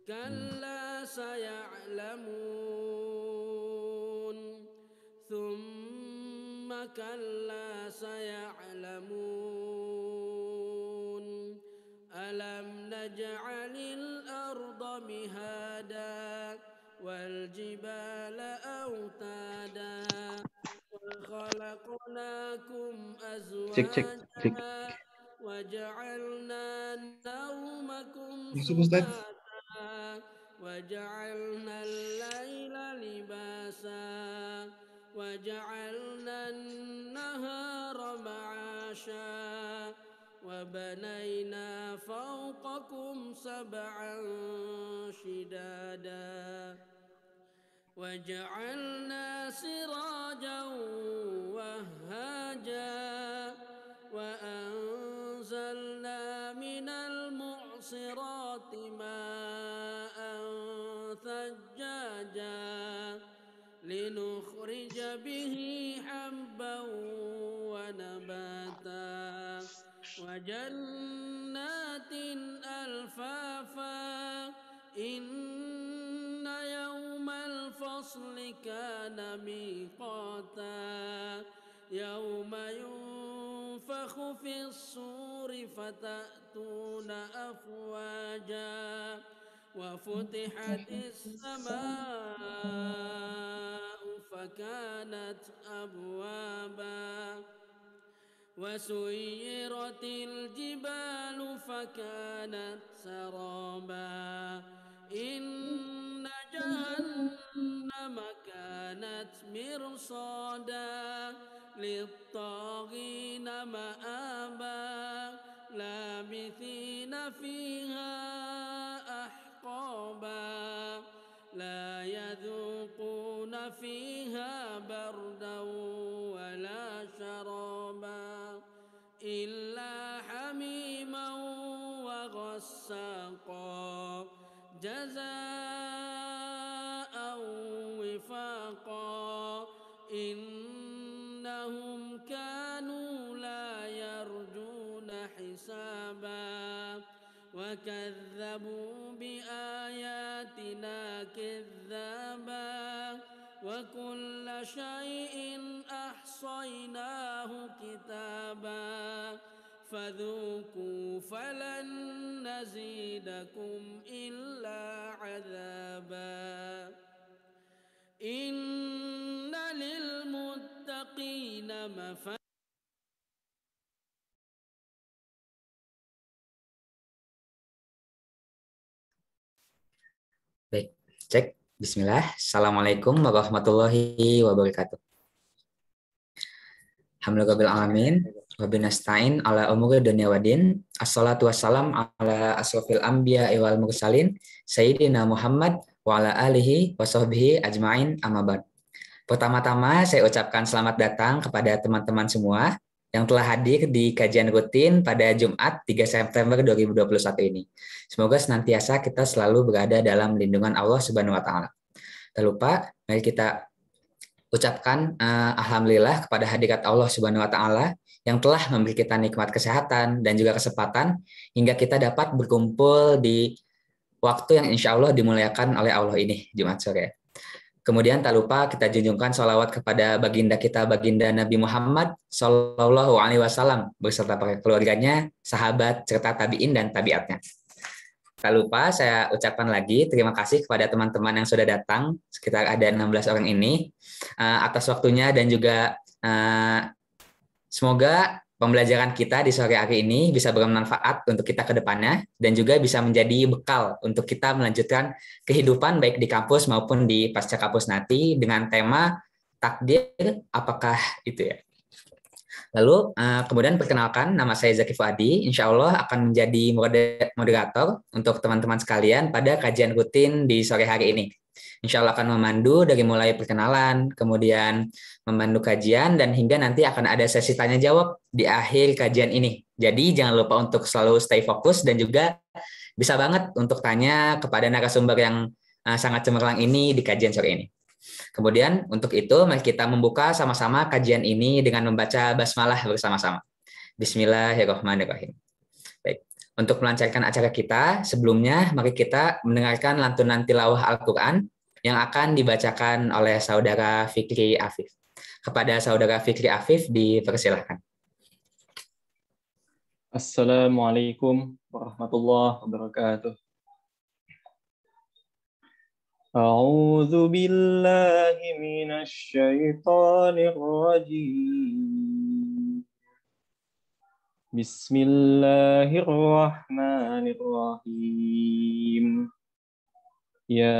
كلا سيعلمون ثم كلا سيعلمون ألم نجعل الأرض مهادا والجبال أوتادا وخلقناكم Cek cek cek. أزواجا وجعلنا نومكم Masuk Ustaz. سباتا وجعلنا الليل لباسا وجعلنا النهار معاشا وبنينا فوقكم سبعا شدادا وجعلنا سراجا وهاجا وأنزلنا من المعصرات ماء ثجاجا لنخرج به حبا ونباتا وجنات ألفافا إن يوم الفصل كان ميقاتا يوم ينفخ في الصور فتأتون أفواجا وفتحت السماء فكانت أبوابا وسيرت الجبال فكانت سرابا إن جهنم كانت مرصادا للطاغين مآبا لابثين فيها أحقابا لا يذوقون فيها بردا ولا شرابا إلا حميما وغساقا جزاء وفاقا إنهم كانوا لا يرجون حسابا وكذبوا بآياتنا كذابا وكل شيء أحصيناه كتابا فذوقوا فلن نزيدكم إلا عذابا إن للمتقين مفازا. Baik, cek. Bismillah. Assalamualaikum warahmatullahi wabarakatuh. Alhamdulillah alamin. Wabinastain ala umuri dunia wadin. Assalatu wassalam ala asrofil anbiya wal mursalin. Sayyidina Muhammad wa ala alihi wa sahbihi ajmain amma ba'd. Pertama-tama saya ucapkan selamat datang kepada teman-teman semua yang telah hadir di kajian rutin pada Jumat 3 September 2021 ini. Semoga senantiasa kita selalu berada dalam lindungan Allah Subhanahu wa taala. Tak lupa, mari kita ucapkan alhamdulillah kepada hadirat Allah Subhanahu wa taala yang telah memberi kita nikmat kesehatan dan juga kesempatan hingga kita dapat berkumpul di waktu yang insya Allah dimuliakan oleh Allah ini, Jumat sore. Kemudian tak lupa kita junjungkan sholawat kepada baginda kita, baginda Nabi Muhammad Sallallahu Alaihi Wasallam beserta para keluarganya, sahabat, serta tabiin dan tabiatnya. Tak lupa saya ucapkan lagi terima kasih kepada teman-teman yang sudah datang, sekitar ada 16 orang ini, atas waktunya dan juga semoga pembelajaran kita di sore hari ini bisa bermanfaat untuk kita ke depannya dan juga bisa menjadi bekal untuk kita melanjutkan kehidupan baik di kampus maupun di pasca kampus nanti dengan tema takdir apakah itu ya. Lalu kemudian perkenalkan, nama saya Zaki Fuadi, insya Allah akan menjadi moderator untuk teman-teman sekalian pada kajian rutin di sore hari ini. Insya Allah akan memandu dari mulai perkenalan, kemudian memandu kajian, dan hingga nanti akan ada sesi tanya jawab di akhir kajian ini. Jadi jangan lupa untuk selalu stay fokus dan juga bisa banget untuk tanya kepada narasumber yang sangat cemerlang ini di kajian sore ini. Kemudian untuk itu mari kita membuka sama-sama kajian ini dengan membaca basmalah bersama-sama. Bismillahirrahmanirrahim. Baik. Untuk melancarkan acara kita, sebelumnya mari kita mendengarkan lantunan tilawah Al-Quran yang akan dibacakan oleh Saudara Fikri Afif. Kepada Saudara Fikri Afif dipersilahkan. Assalamualaikum warahmatullahi wabarakatuh. A'udzu billahi minasy syaithanir rajim. Bismillahirrahmanirrahim. Ya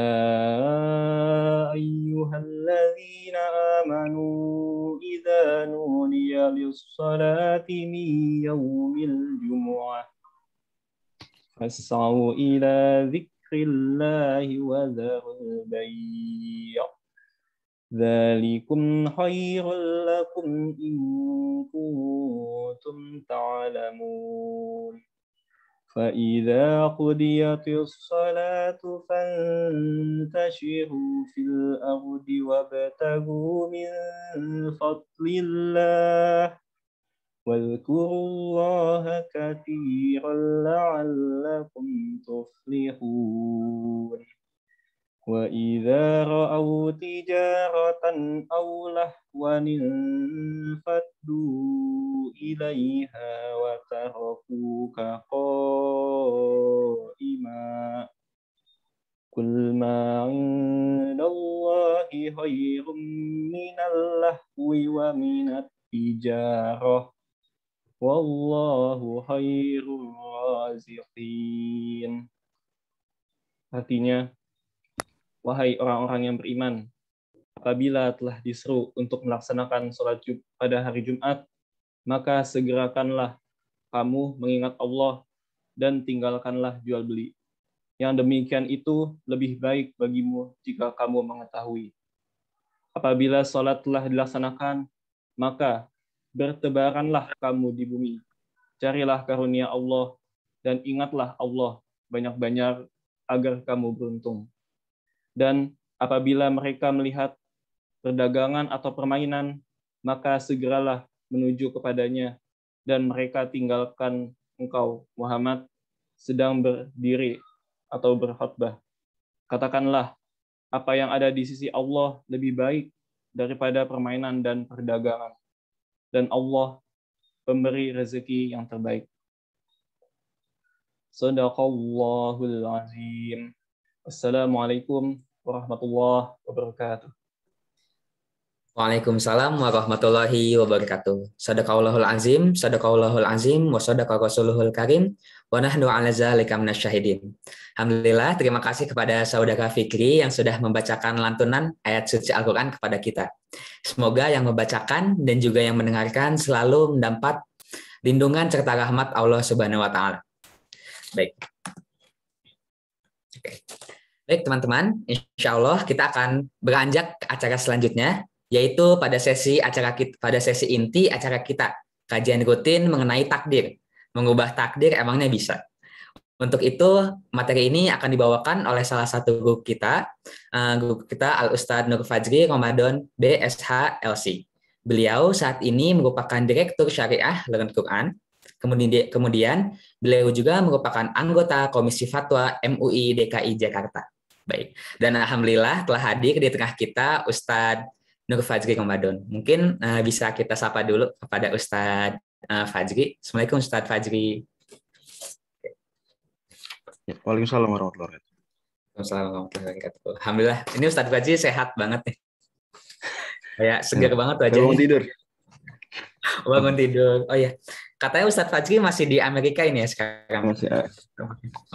ayyuhalladzina amanu idza nudiya lis-salati min yaumil jumu'ah fas'au ila dzikrillahi wa dzarul bay'. Dzalikum khairul lakum in kuntum ta'lamun. فإذا قضيت الصلاة فانتشروا في الأرض وابتغوا من فضل الله واذكروا الله كثيرا لعلكم تفلحون. وإذا رأوا تجارة أو لهوا انفضوا إليها وتركوك قائما قل ما عند الله خير من اللهو ومن التجارة والله خير الرازقين. Artinya, wahai orang-orang yang beriman, apabila telah diseru untuk melaksanakan sholat pada hari Jumat, maka segerakanlah kamu mengingat Allah dan tinggalkanlah jual beli. Yang demikian itu lebih baik bagimu jika kamu mengetahui. Apabila sholat telah dilaksanakan, maka bertebaranlah kamu di bumi. Carilah karunia Allah dan ingatlah Allah banyak-banyak agar kamu beruntung. Dan apabila mereka melihat perdagangan atau permainan, maka segeralah menuju kepadanya, dan mereka tinggalkan engkau, Muhammad, sedang berdiri atau berkhutbah. Katakanlah, apa yang ada di sisi Allah lebih baik daripada permainan dan perdagangan. Dan Allah pemberi rezeki yang terbaik. Shadaqallahul azim. Assalamualaikum warahmatullahi wabarakatuh. Waalaikumsalam warahmatullahi wabarakatuh. Sadaqallahul azim, sadaqallahul azim, wa sadaqa rasuluhul karim, wa nahnu ala dzalika minasyahidin. Alhamdulillah, terima kasih kepada Saudara Fikri yang sudah membacakan lantunan ayat suci Al-Quran kepada kita. Semoga yang membacakan dan juga yang mendengarkan selalu mendapat lindungan serta rahmat Allah Subhanahu wa Ta'ala. Baik. Baik, teman-teman, insya Allah kita akan beranjak ke acara selanjutnya, yaitu pada sesi inti acara kita, kajian rutin mengenai takdir. Mengubah takdir emangnya bisa. Untuk itu, materi ini akan dibawakan oleh salah satu guru kita Al-Ustadz Nur Fajri Ramadan BSH LC. Beliau saat ini merupakan Direktur Syariah Learn Quran. Kemudian beliau juga merupakan anggota Komisi Fatwa MUI DKI Jakarta. Baik. Dan alhamdulillah telah hadir di tengah kita Ustadz Nur Fajri Ramadan. Mungkin bisa kita sapa dulu kepada Ustadz Fajri. Assalamualaikum Ustadz Fajri. Ya, waalaikumsalam warahmatullahi wabarakatuh. Waalaikumsalam warahmatullahi wabarakatuh. Alhamdulillah, ini Ustadz Fajri sehat banget nih. Kayak segar banget wajahnya. Bangun tidur. Bangun tidur. Oh ya, katanya Ustadz Fajri masih di Amerika ini ya sekarang. Masih,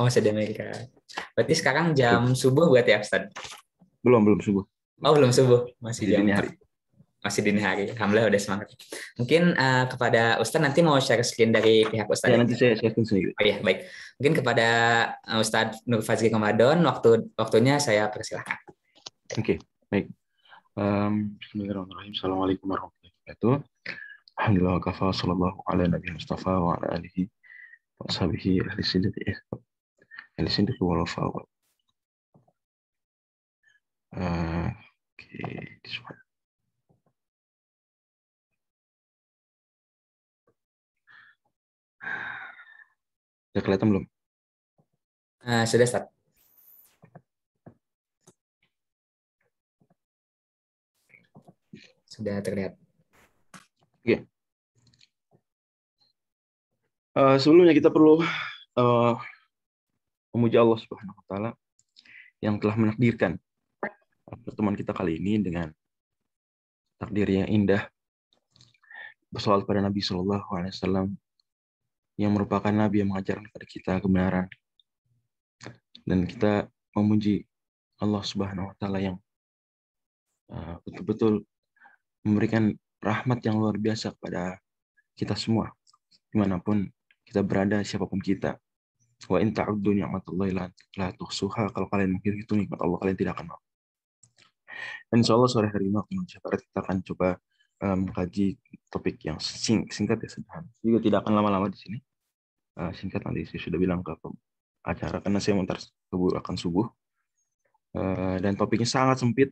Oh, masih di Amerika. Berarti sekarang jam subuh berarti ya Ustadz? belum subuh. Oh, belum subuh. Masih jam dini hari. Masih dini hari. Alhamdulillah udah semangat. Mungkin kepada Ustadz nanti mau share screen dari pihak Ustadz. Ya, nanti saya share sendiri. Oh iya, baik. Mungkin kepada Ustadz Nur Fajri Ramadan, waktunya saya persilahkan. Oke, baik. Bismillahirrahmanirrahim. Assalamualaikum warahmatullahi wabarakatuh. Alhamdulillah wa kafa, sallallahu ala nabi Mustafa wa ala alihi wa ashabihi ahli sidqi wal wafa. Oke, this one. Udah kelihatan belum? Sudah, Ustaz. Sudah terlihat. Oke. Sebelumnya kita perlu memuji Allah Subhanahu wa taala yang telah menakdirkan pertemuan kita kali ini dengan takdir yang indah. Bersolawat pada Nabi Shallallahu Alaihi Wasallam yang merupakan Nabi yang mengajarkan kepada kita kebenaran, dan kita memuji Allah Subhanahu Wa Taala yang betul-betul memberikan rahmat yang luar biasa kepada kita semua, dimanapun kita berada, siapapun kita. Wa in ta'uddu ni'matallahi la tuhsuha. Kalau kalian menghitung nikmat Allah, kalian tidak akan mampu. Dan insya Allah sore hari ini waktu Indonesia Barat kita akan coba mengkaji topik yang singkat ya, sederhana. Juga tidak akan lama-lama di sini. Singkat, nanti saya sudah bilang ke acara karena saya mentar akan subuh. Dan topiknya sangat sempit,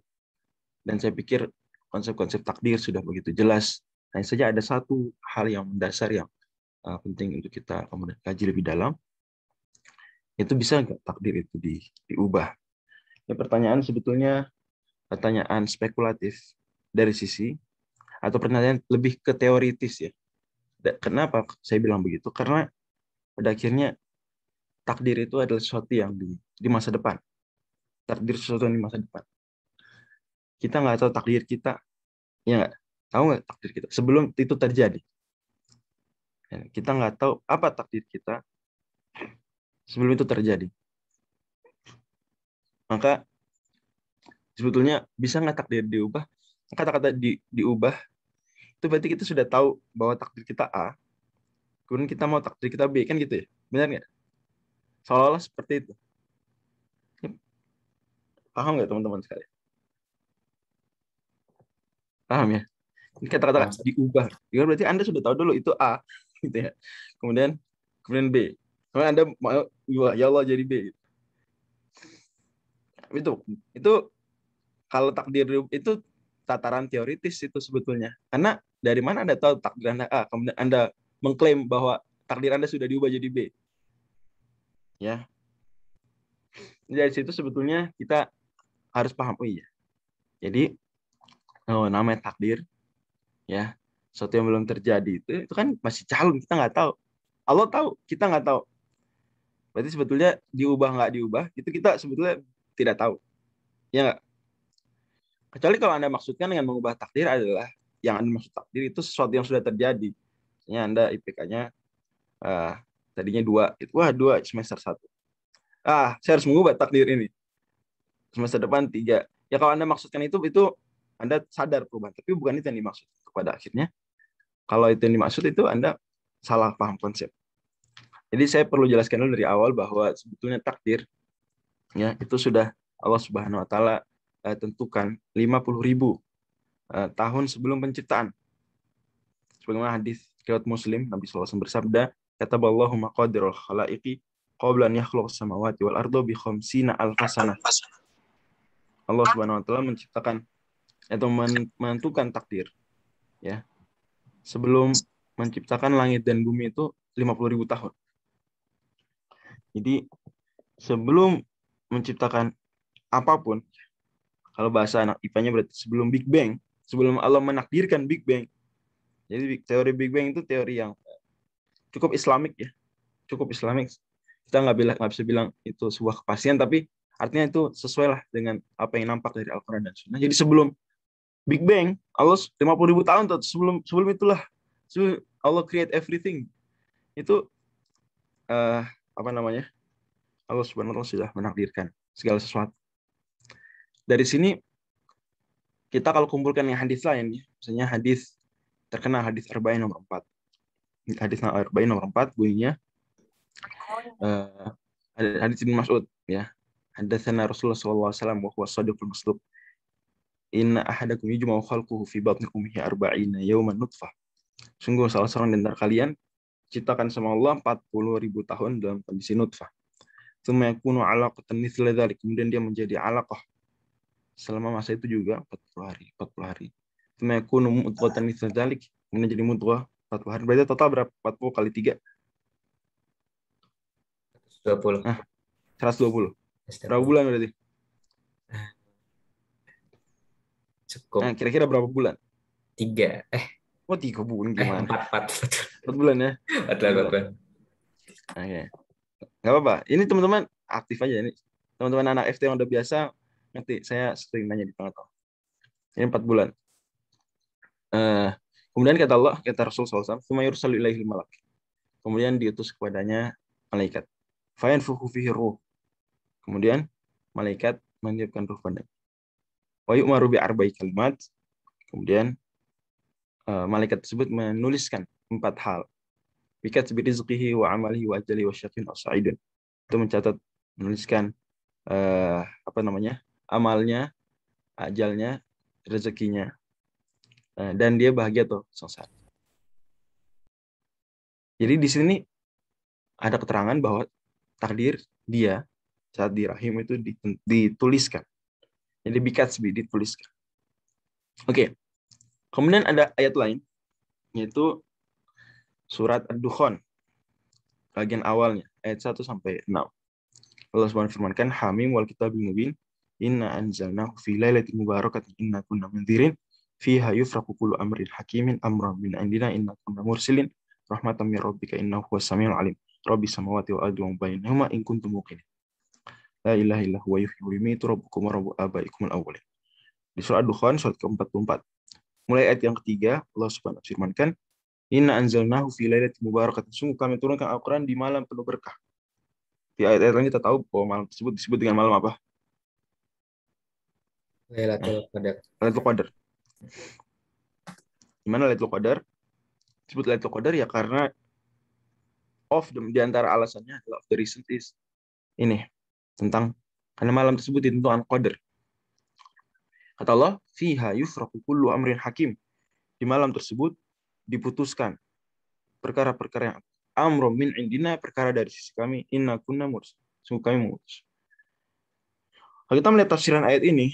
dan saya pikir konsep-konsep takdir sudah begitu jelas. Hanya saja ada satu hal yang mendasar yang penting untuk kita kemudian kaji lebih dalam. Itu bisa nggak takdir itu diubah? Ya, pertanyaan sebetulnya pertanyaan spekulatif dari sisi, atau pertanyaan lebih ke teoritis ya. Kenapa saya bilang begitu? Karena pada akhirnya takdir itu adalah sesuatu yang di masa depan. Takdir sesuatu yang di masa depan. Kita nggak tahu takdir kita, ya nggak? Tahu nggak takdir kita sebelum itu terjadi? Kita nggak tahu apa takdir kita sebelum itu terjadi. Maka sebetulnya bisa nggak takdir diubah? Kata-kata diubah itu berarti kita sudah tahu bahwa takdir kita A, kemudian kita mau takdir kita B, kan gitu ya? Benar nggak? Seolah-olah seperti itu. Paham nggak teman-teman sekalian? Paham ya? Ini kata-kata diubah. Ya, berarti Anda sudah tahu dulu itu A, gitu ya. Kemudian B. Kemudian Anda mau ya Allah jadi B. Itu kalau takdir itu tataran teoritis itu sebetulnya. Karena dari mana Anda tahu takdir Anda A, kemudian Anda mengklaim bahwa takdir Anda sudah diubah jadi B. Ya. Dari situ sebetulnya kita harus paham, oh iya. Jadi namanya takdir, ya, sesuatu yang belum terjadi itu kan masih calon, kita nggak tahu. Allah tahu, kita nggak tahu. Berarti sebetulnya diubah nggak diubah itu kita sebetulnya tidak tahu. Ya nggak? Kecuali kalau Anda maksudkan dengan mengubah takdir adalah yang Anda maksud takdir itu sesuatu yang sudah terjadi. Misalnya Anda IPK-nya tadinya 2, itu 2 semester 1. Saya harus mengubah takdir ini. Semester depan 3. Ya kalau Anda maksudkan itu Anda sadar perubahan, tapi bukan itu yang dimaksud. Pada akhirnya kalau itu yang dimaksud itu Anda salah paham konsep. Jadi saya perlu jelaskan dulu dari awal bahwa sebetulnya takdir ya itu sudah Allah Subhanahu wa taala tentukan 50.000 tahun sebelum penciptaan. Sebagaimana hadis riwayat Muslim, Nabi SAW bersabda, kataballahu maqadirul khalaiqi qabla an yakhluqas samawati wal arda bi 50 alf sanah. Allah Subhanahu wa taala menciptakan atau menentukan takdir ya sebelum menciptakan langit dan bumi itu 50.000 tahun. Jadi sebelum menciptakan apapun, kalau bahasa anak IPA-nya berarti sebelum Big Bang, sebelum Allah menakdirkan Big Bang. Jadi teori Big Bang itu teori yang cukup Islamik ya, cukup Islamik. Kita nggak bisa bilang itu sebuah kepastian, tapi artinya itu sesuai lah dengan apa yang nampak dari Al-Quran dan Sunnah. Jadi sebelum Big Bang, Allah 50.000 tahun tuh, sebelum itulah sebelum Allah create everything. Itu Allah Subhanahu wa taala sudah menakdirkan segala sesuatu. Dari sini kita kalau kumpulkan yang hadis lain, misalnya hadis terkenal, hadis Arba'in nomor 4. Hadis Arba'in nomor 4 bunyinya hadis Ibnu Mas'ud ya. Hadatsana Rasulullah sallallahu alaihi wasallam wa huwa shadiqul masduq. Inna ahadakum yujma'u khalquhu fi batni ummihi 40 yawman nutfah. Sungguh salah seorang di antara kalian ciptakan sama Allah 40.000 tahun dalam kondisi nutfah. Tsumma yakunu 'alaqatan mithla dzalik, kemudian dia menjadi 'alaqah. Selama masa itu juga 40 hari. Tsumma yakunu mudghatan mithla dzalik, kemudian jadi mudghah 40 hari. Berarti total berapa? 40 kali 3. 20. Nah, 120. Berapa bulan berarti? Cukup. Nah, kira-kira berapa bulan? 3. Oh, 3 bulan gimana? 4. 4 bulan ya? 4 bulan. Oke. Nggak apa-apa. Ini teman-teman aktif aja ini. Teman-teman anak FT yang udah biasa ngerti. Saya sering nanya di tengah-tengah. Ini 4 bulan. Kemudian kata Allah, kata Rasul SAW, "Tsumma yursalu ilaihil malak." Kemudian diutus kepadanya malaikat. Fayanfukhu fihi ruh. Kemudian malaikat meniupkan ruh padanya. Wa yu'maru bi arba'i kalimat. Kemudian malaikat tersebut menuliskan 4 hal. Bikat bi rizqihi wa amalihi wa ajali wa syaqiyyun aw sa'idun. Itu mencatat, menuliskan amalnya, ajalnya, rezekinya, dan dia bahagia atau sengsara. Jadi di sini ada keterangan bahwa takdir dia saat di rahim itu dituliskan. Jadi bikatsbi, dituliskan. Oke. Kemudian ada ayat lain, yaitu surat Ad-Dukhan, bagian awalnya, ayat 1 sampai 6. Allah SWT firmankan, Hamim wal kitabil mubin, inna anzalnahu fi lailatin mubarakatin inna kunna mundzirin fiha yufraqu kullu amrin hakimin amran min indina inna kunna mursilin rahmatan min rabbika innahu huwas samiul alim rabbis samawati wal ardi wa ma bainahuma in kuntum muqinin la ilaha illa huwa yuhyi wa yumiitu rabbukum wa rabbu abaikum al-awwalin. Di surah Ad-Dukhan surat ke-44. Mulai ayat yang ketiga, Allah Subhanahu wa firmankan, inna anzalnahu fi lailatin mubarakatin, sungguh kami turunkan Al-Qur'an di malam penuh berkah. Di ayat-ayat lain kita tahu bahwa malam tersebut disebut dengan malam apa? Lailatul Qadar. Lailatul Qadar. Gimana Lailatul Qadar? Disebut Lailatul Qadar ya karena di antara alasannya adalah of the reason is ini tentang karena malam tersebut ditentukan qadar. Kata Allah, fiha yufraqu kullu amrin hakim. Di malam tersebut diputuskan perkara-perkara yang amrum min indina, perkara dari sisi kami, inna kunna mursalin, sungguh kami mengutus. Kalau kita melihat tafsiran ayat ini,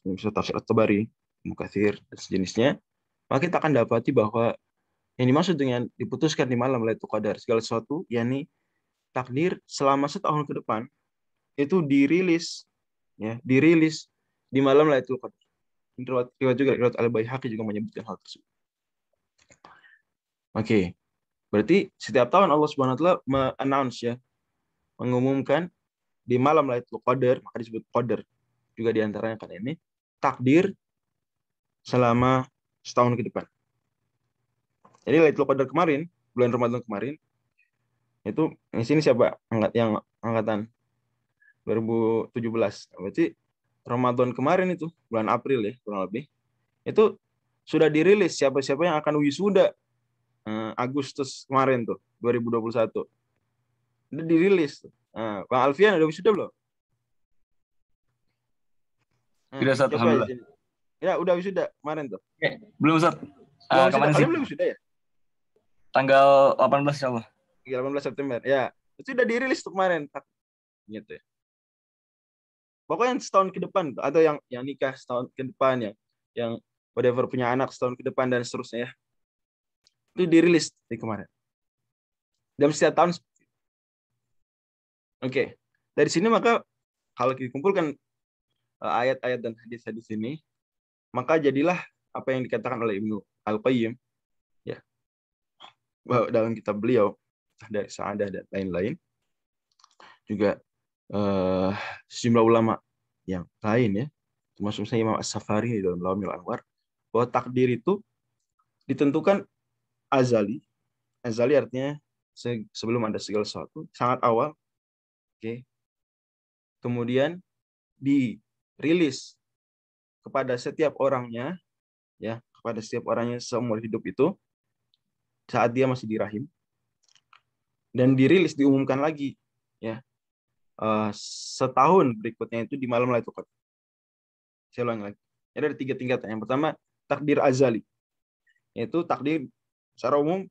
bisa tafsir At-Tabari, Mukatsir, dan sejenisnya, maka kita akan dapati bahwa yang dimaksud dengan diputuskan di malam Lailatul Qadar segala sesuatu, yakni takdir selama setahun ke depan itu dirilis di malam Lailatul Qadar. Riwayat juga riwayat Al-Baihaqi juga menyebutkan hal tersebut. Oke. Berarti setiap tahun Allah Subhanahu wa taala me-announce ya, mengumumkan di malam Lailatul Qadar, maka disebut Qadar juga di antaranya kan ini takdir selama setahun ke depan. Jadi Lailatul Qadar kemarin, bulan Ramadan kemarin, itu di sini siapa yang angkatan 2017. Berarti Ramadan kemarin itu, bulan April ya, kurang lebih, itu sudah dirilis siapa-siapa yang akan wisuda Agustus kemarin tuh, 2021. Udah dirilis. Bang Alfian udah wisuda belum? Sudah, Ustaz. Alhamdulillah. Ya, udah wisuda kemarin tuh. Belum, Ustaz. Kalian belum wisuda ya? Tanggal 18 insyaallah. 18 September. Ya, itu udah dirilis tuh kemarin. Gitu ya. Pokoknya setahun ke depan atau yang nikah setahun ke depan yang whatever punya anak setahun ke depan dan seterusnya ya. Itu dirilis di kemarin. Dalam setiap tahun. Oke. Dari sini maka kalau dikumpulkan ayat-ayat dan hadis-hadis ini, maka jadilah apa yang dikatakan oleh Ibnu Al-Qayyim ya. Dalam kitab beliau dari Sa'adah dan lain-lain juga sejumlah ulama yang lain ya, termasuk saya Imam As-Safari dalam Laumil Anwar, bahwa takdir itu ditentukan azali artinya sebelum ada segala sesuatu, sangat awal, oke. Kemudian dirilis kepada setiap orangnya ya, kepada setiap orangnya seumur hidup itu saat dia masih di rahim, dan dirilis diumumkan lagi ya setahun berikutnya itu di malam Lailatul Qadar. Saya ulang lagi. Ada 3 tingkatan. Yang pertama takdir azali, yaitu takdir secara umum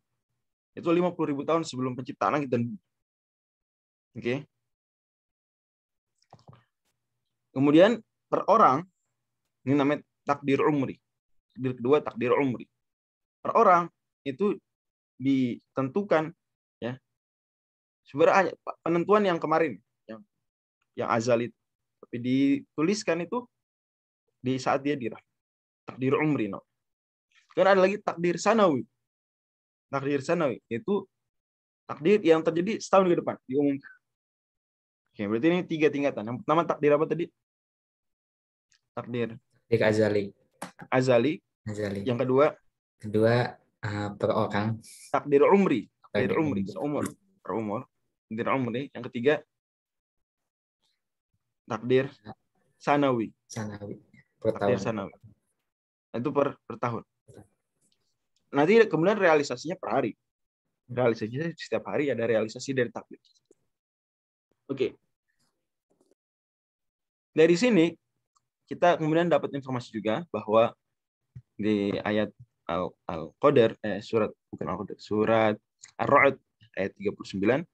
itu 50.000 tahun sebelum penciptaan langit dan bumi. Oke. Kemudian per orang ini namanya takdir umri. Takdir kedua takdir umri. Per orang itu ditentukan ya Sebenarnya penentuan yang kemarin, yang azali, tapi dituliskan itu di saat dia dirah. Takdir umri. No. Kan ada lagi takdir sanawi. Takdir sanawi itu takdir yang terjadi setahun ke depan diumumkan. Oke, berarti ini 3 tingkatan. Yang pertama takdir apa tadi? Takdir Dik azali. azali. Azali. Yang kedua per orang. takdir umri. Takdir Takdir umri, umri. seumur, per umur. Takdir umri. Yang ketiga takdir sanawi. Sanawi. Per Takdir tahun. sanawi. Itu per tahun. Nanti kemudian realisasinya per hari. Realisasinya setiap hari ada realisasi dari takdir. Oke. Dari sini kita kemudian dapat informasi juga bahwa di ayat Al-Qadar, surat Ar-Ra'd ayat 39,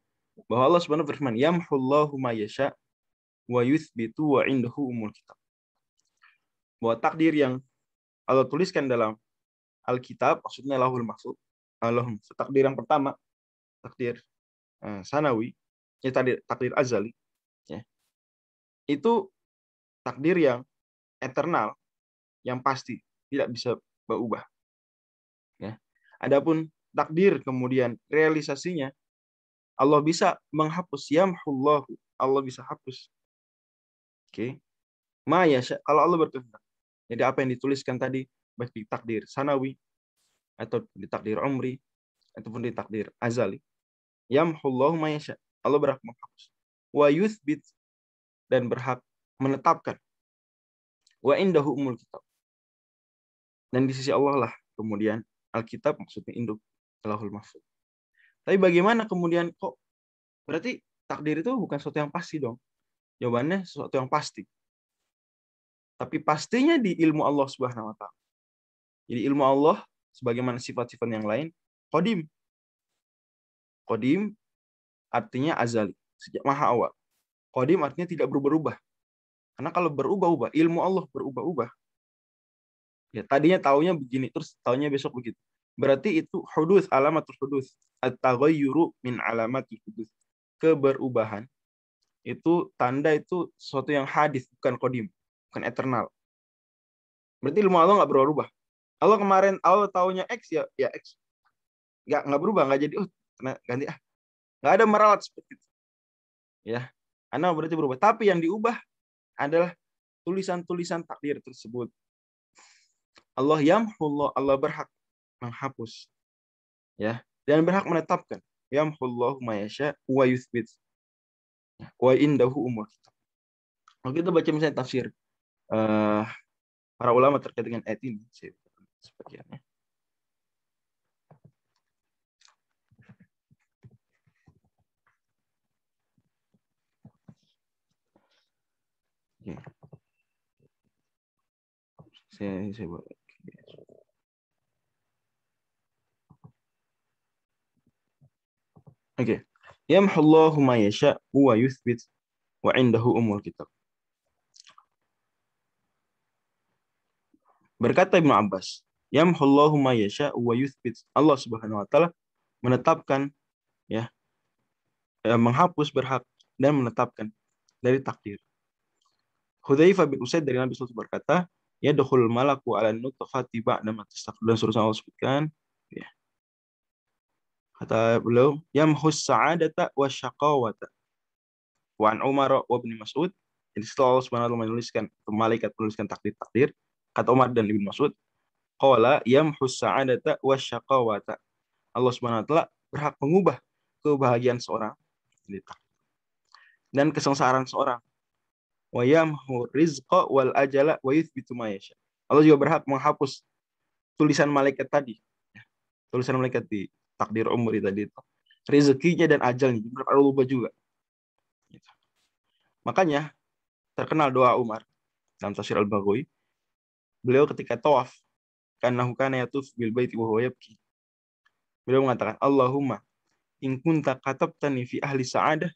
bahwa Allah Subhanahu wa taala berfirman, "Yamhullahu ma yasha wa yuthbitu wa indahu umul kitab." Bahwa takdir yang Allah tuliskan dalam Alkitab, maksudnya Lauhul Mahfuz. Takdir yang pertama, takdir sanawi, takdir azali, ya. Itu takdir yang eternal, yang pasti, tidak bisa berubah. Ya. Adapun takdir kemudian realisasinya, Allah bisa menghapus, yamhullahu, Allah bisa hapus. Oke. Ma yasha, kalau Allah berkehendak. Jadi apa yang dituliskan tadi, baik di takdir sanawi, atau di takdir umri, ataupun di takdir azali, yamhullahu ma yasha, Allah berhak menghapus. Wa yuthbit, dan berhak menetapkan. Wa indahu umul kitab. Dan di sisi Allah lah kemudian Alkitab, maksudnya induk Lauhul Mahfuz. Tapi bagaimana kemudian kok berarti takdir itu bukan sesuatu yang pasti dong? Jawabannya sesuatu yang pasti. Tapi pastinya di ilmu Allah Subhanahu wa taala. Jadi ilmu Allah sebagaimana sifat-sifat yang lain, qadim. Qadim artinya azali, sejak maha awal. Qadim artinya tidak berubah-ubah. Karena kalau berubah-ubah, ilmu Allah berubah-ubah. Ya, tadinya taunya begini, terus taunya besok begitu. Berarti itu hudus, alamatul hudus. At-taghayyuru min alamatul hudus. Keberubahan. Itu tanda, itu sesuatu yang hadis, bukan qadim, bukan eternal. Berarti ilmu Allah nggak berubah. Allah kemarin, Allah taunya X, ya X. Nggak berubah, nggak jadi, ganti nggak ada meralat seperti itu. Ya, karena berarti berubah. Tapi yang diubah adalah tulisan-tulisan takdir tersebut. Allah yamhullah, Allah berhak menghapus, ya, dan berhak menetapkan. Yamhullahu ma yasha wa yuthbit wa indahu umul kitab. Kalau kita baca misalnya tafsir para ulama terkait dengan ayat ini, sebagiannya. Saya buat. Oke. Yamhullahu ma yasha wa yuthbit wa indahu umul kitab. Berkata Ibnu Abbas, yamhullahu ma yasha wa yuthbit. Allah Subhanahu wa taala menetapkan, ya, menghapus, berhak, dan menetapkan dari takdir. Hudzaifah bin Usaid dari Nabi sallallahu alaihi wasallam berkata, yadkhul malaku ala nutfati ba'da ma tastaqbil, dan seterusnya Allah sebutkan, ya. Kata beliau, yamhus sa'adata wa syaqawata. Wa an Umar wa Ibnu Mas'ud. Jadi setelah Allah Subhanahu wa taala menuliskan, malaikat menuliskan takdir-takdir, kata Umar dan Ibnu Mas'ud, qala yamhus sa'adata wa syaqawata. Allah Subhanahu wa taala berhak mengubah kebahagiaan seorang dan kesengsaraan seorang. Wa yamhu rizqa wal ajala wa yuthbitu ma yasha. Allah juga berhak menghapus tulisan malaikat tadi. Tulisan malaikat di takdir umri tadi itu. Rezekinya dan ajalnya berubah juga. Makanya terkenal doa Umar dalam tafsir Al-Baghawi. Beliau ketika tawaf, kanahu kana yatuf bil baiti wa huwa yabki. Beliau mengatakan, Allahumma in kunta katabtani fi ahli sa'adah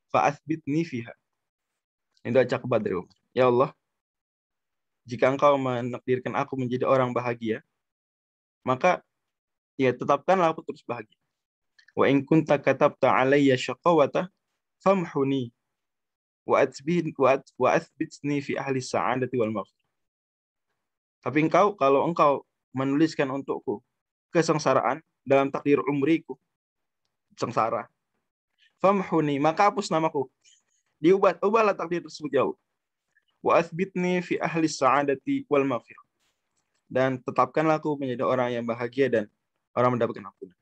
fa athbitni fiha. Ini doa cakebat dari Umar. Ya Allah, jika engkau menakdirkan aku menjadi orang bahagia, maka ya tetapkanlah aku terus bahagia. Wa in kunta katabta alayya syaqawata famhuni wa athbitni fi ahli sa'adati wal maghfirah. Tapi kalau engkau menuliskan untukku kesengsaraan dalam takdir umriku, sengsara, famhuni, maka hapus namaku. Ubahlah takdir tersebut ya Allah. Wa athbitni fi ahli sa'adati wal maghfirah. Dan tetapkanlah aku menjadi orang yang bahagia dan orang mendapatkan ampunan.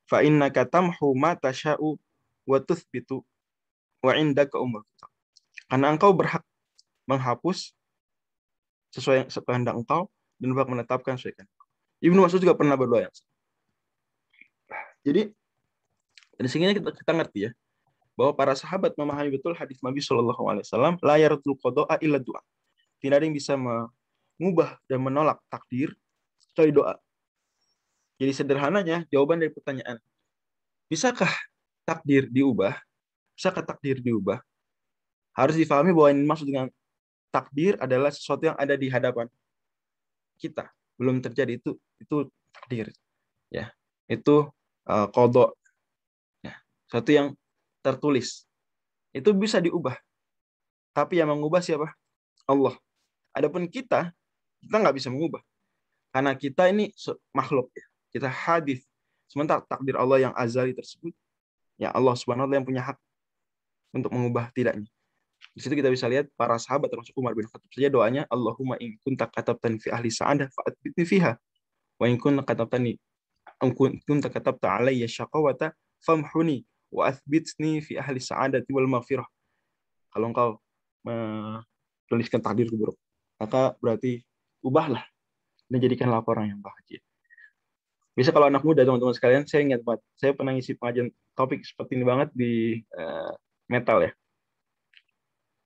Fa innaka tamhu ma tasha'u wa tuthbitu wa indaka umur. Karena engkau berhak menghapus sesuai kehendak engkau dan berhak menetapkan sesuai kehendak engkau. Ibnu Mas'ud juga pernah berdoa yang sama. Jadi dari sini kita ngerti ya bahwa para sahabat memahami betul hadis Nabi Shallallahu Alaihi Wasallam, la yaratul qada'a illa doa. Tidak ada yang bisa mengubah dan menolak takdir kecuali doa. Jadi sederhananya jawaban dari pertanyaan, bisakah takdir diubah? Bisakah takdir diubah? Harus difahami bahwa yang dimaksud dengan takdir adalah sesuatu yang ada di hadapan kita, belum terjadi, itu takdir. Ya, itu qada. Ya, sesuatu yang tertulis. Itu bisa diubah. Tapi yang mengubah siapa? Allah. Adapun kita nggak bisa mengubah. Karena kita ini makhluk ya. Kita hadis. Sementara takdir Allah yang azali tersebut, ya Allah Subhanahu wa taala yang punya hak untuk mengubah tidaknya. Di situ kita bisa lihat para sahabat termasuk Umar bin Khattab saja doanya, Allahumma in kunta katabtani fi ahli sa'adah fa'atbitni fiha. Wa in kunta katabta alayya syaqawata famhuni wa athbitni fi ahli sa'adati wal maghfirah. Kalau engkau menuliskan takdir buruk, maka berarti ubahlah dan jadikanlah orang yang bahagia. Bisa kalau anak muda teman-teman sekalian, saya ingat banget, saya pernah ngisi pengajian topik seperti ini banget di metal ya.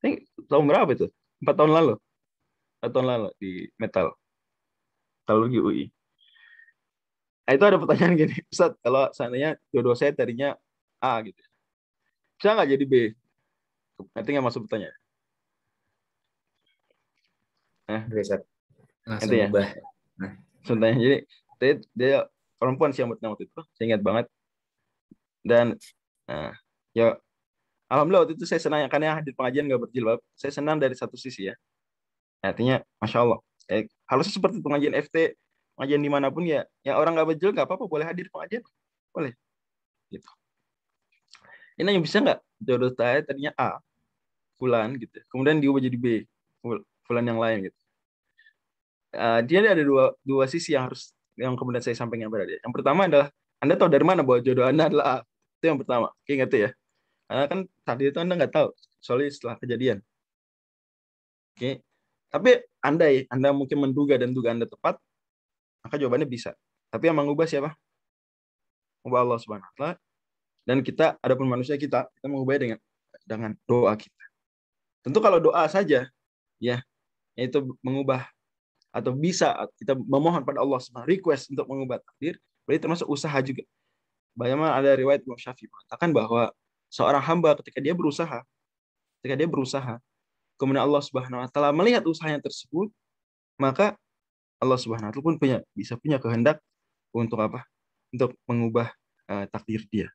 Ini tahun berapa itu? 4 tahun lalu. 4 tahun lalu di metal. Teknologi UI. Nah, itu ada pertanyaan gini, Ustaz, kalau seandainya jodoh saya tadinya A gitu, bisa nggak jadi B? Nanti nggak masuk pertanyaan. Bisa langsung ya. ubah. Sebenarnya jadi dia perempuan sih yang bertanya waktu itu, saya ingat banget. Dan ya alhamdulillah waktu itu saya senang karena hadir pengajian nggak berjilbab. Saya senang dari satu sisi ya. Artinya masya Allah. Harusnya seperti pengajian FT, pengajian dimanapun ya orang nggak berjilbab nggak apa-apa, boleh hadir pengajian, boleh. Gitu. Ini yang bisa nggak jodoh saya tadinya A, fulan gitu, kemudian diubah jadi B, fulan yang lain gitu. Dia ada dua sisi yang kemudian saya sampaikan pada dia. Yang pertama adalah Anda tahu dari mana bahwa jodoh Anda adalah A. Itu yang pertama. Ingat ya. Karena kan tadi itu Anda nggak tahu, soalnya setelah kejadian. Oke. Tapi Anda mungkin menduga dan duga Anda tepat, maka jawabannya bisa. Tapi yang mengubah siapa? Mengubah Allah Subhanahu wa taala. Dan kita, adapun manusia kita mengubahnya dengan doa kita. Tentu kalau doa saja, ya, itu mengubah atau bisa kita memohon pada Allah Subhanahu request untuk mengubah takdir, berarti termasuk usaha juga. Bagaimana ada riwayat Imam Syafi'i mengatakan bahwa seorang hamba ketika dia berusaha, kemudian Allah Subhanahu wa taala melihat usahanya tersebut, maka Allah Subhanahu wa taala pun bisa punya kehendak untuk apa? Untuk mengubah takdir dia.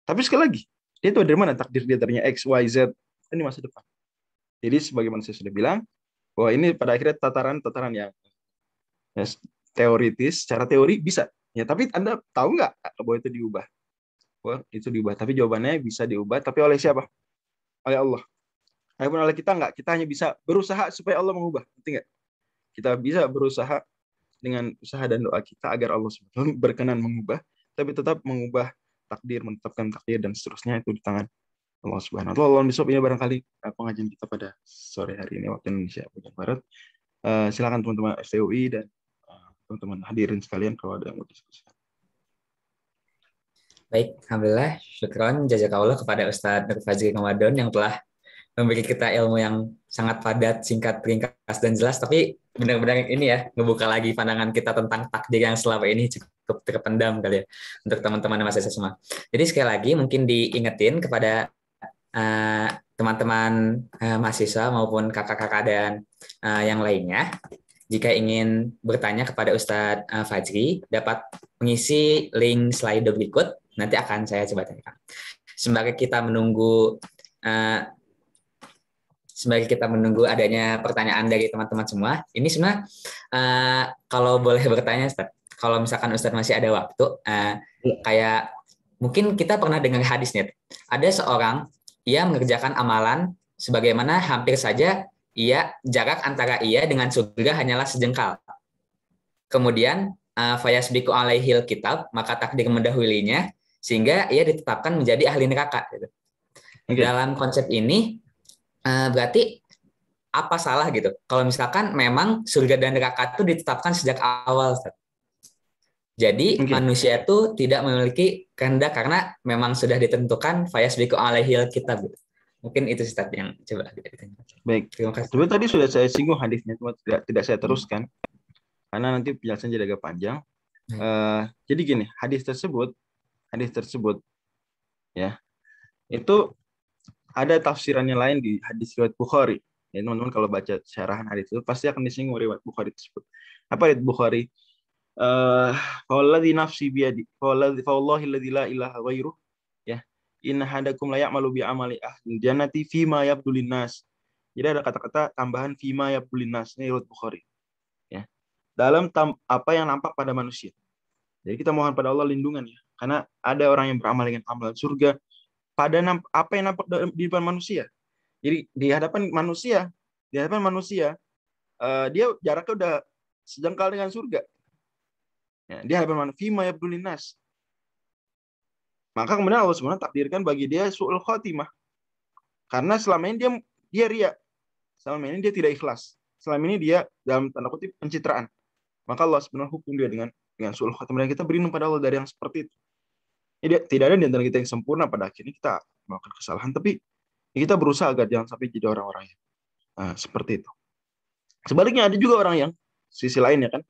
Tapi sekali lagi, dia tahu dari mana takdir dia ternyata X, Y, Z ini masa depan. Jadi sebagaimana saya sudah bilang, bahwa ini pada akhirnya tataran yang teoritis, secara teori bisa. Ya, tapi Anda tahu nggak bahwa itu diubah? Bahwa itu diubah. Tapi jawabannya bisa diubah, tapi oleh siapa? Oleh Allah. Adapun oleh kita nggak. Kita hanya bisa berusaha supaya Allah mengubah. Ngerti nggak? Kita bisa berusaha dengan usaha dan doa kita agar Allah SWT berkenan mengubah, tapi tetap mengubah takdir, menetapkan takdir dan seterusnya itu di tangan Allah Subhanahu wa taala. Allah besok ini barangkali pengajian kita pada sore hari ini waktu Indonesia bagian barat. Silakan teman-teman FTUI dan teman-teman hadirin sekalian kalau ada yang mau diskusi. Baik, alhamdulillah, syukron jazakallah kepada Ustadz Nur Fajri Ramadan yang telah memberi kita ilmu yang sangat padat, singkat, ringkas dan jelas, tapi benar-benar ini ya ngebuka lagi pandangan kita tentang takdir yang selama ini cukup terpendam kali ya untuk teman-teman mahasiswa semua. Jadi sekali lagi mungkin diingetin kepada teman-teman mahasiswa maupun kakak-kakak dan yang lainnya, jika ingin bertanya kepada Ustadz Fajri dapat mengisi link slide berikut Nanti akan saya coba tanyakan. Sembari kita menunggu adanya pertanyaan dari teman-teman semua, ini sebenarnya kalau boleh bertanya, Ustaz, kalau misalkan Ustaz masih ada waktu, kayak mungkin kita pernah dengar hadisnya, ada seorang ia mengerjakan amalan sebagaimana hampir saja jarak antara ia dengan surga hanyalah sejengkal. Kemudian fayasbiqu alaihil kitab, maka takdir mendahulunya sehingga ia ditetapkan menjadi ahli neraka gitu. Okay. Dalam konsep ini berarti apa salah gitu kalau misalkan memang surga dan neraka itu ditetapkan sejak awal, Ustaz? Jadi manusia itu tidak memiliki kehendak karena memang sudah ditentukan fayasbiqu alaihil kitab gitu. Mungkin itu Ustaz yang coba ditanya. Baik. Terima kasih. Sebenarnya tadi sudah saya singgung hadisnya, cuma tidak saya teruskan karena nanti penjelasan jadi agak panjang. Jadi gini, hadis tersebut ya, itu ada tafsirannya lain di hadis riwayat Bukhari. Ya, teman-teman kalau baca syarahan hadis itu pasti akan disinggung riwayat Bukhari tersebut. Apa riwayat Bukhari? Fawallazi nafsi biyadi, fawallahi alladzi la ilaha ghairuh, ya. Inna hadakum la ya'malu bi amali ahli jannati fima yabdulin nas. Jadi ada kata-kata tambahan fima yabdulin nas, ini riwayat Bukhari. Ya. Dalam apa yang nampak pada manusia. Jadi kita mohon pada Allah lindungan ya. Karena ada orang yang beramal dengan amalan surga pada apa yang nampak di depan manusia. Jadi di hadapan manusia, dia jaraknya udah sejengkal dengan surga. Ya, di hadapan manusia, fima yabdulin nas. Maka kemudian Allah SWT takdirkan bagi dia su'ul khotimah. Karena selama ini dia riya. Selama ini dia tidak ikhlas. Selama ini dia dalam tanda kutip pencitraan. Maka Allah SWT hukum dia dengan su'ul khotimah. Dan kita berlindung pada Allah dari yang seperti itu. Jadi tidak ada di antara kita yang sempurna, pada akhirnya kita melakukan kesalahan. Tapi kita berusaha agar jangan sampai jadi orang-orang yang seperti itu. Sebaliknya ada juga orang yang sisi lainnya kan.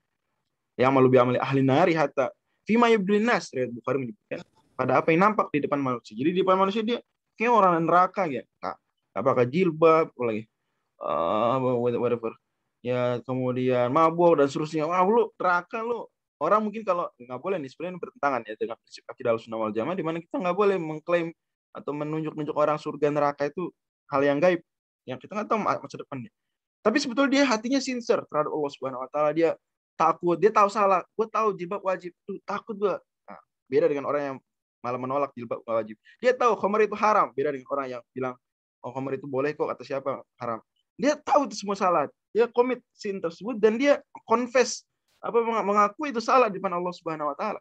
Yang malu bi'amali ahli nari hatta fima yabdulin nas, riwayat Bukhari menyebutkan, pada apa yang nampak di depan manusia. Jadi di depan manusia dia kayak orang neraka ya. Apakah jilbab lagi whatever. Ya, kemudian mabuk dan seterusnya. Wah, lu neraka lu. Orang mungkin kalau nggak boleh nih, sebenarnya bertentangan ya dengan prinsip akidah Ahlussunnah wal Jamaah, di mana kita nggak boleh mengklaim atau menunjuk-nunjuk orang surga neraka itu hal yang gaib yang kita nggak tahu masa depannya. Tapi sebetulnya dia hatinya sincere terhadap Allah Subhanahu Wa Taala. Dia takut, dia tahu salah. Gue tahu jilbab wajib, tuh takut gue. Nah, beda dengan orang yang malah menolak jilbab wajib. Dia tahu khamr itu haram, beda dengan orang yang bilang oh khamr itu boleh kok, kata siapa haram. Dia tahu itu semua salah. Dia komit sin tersebut dan dia confess, mengaku itu salah di depan Allah Subhanahu Wa Taala.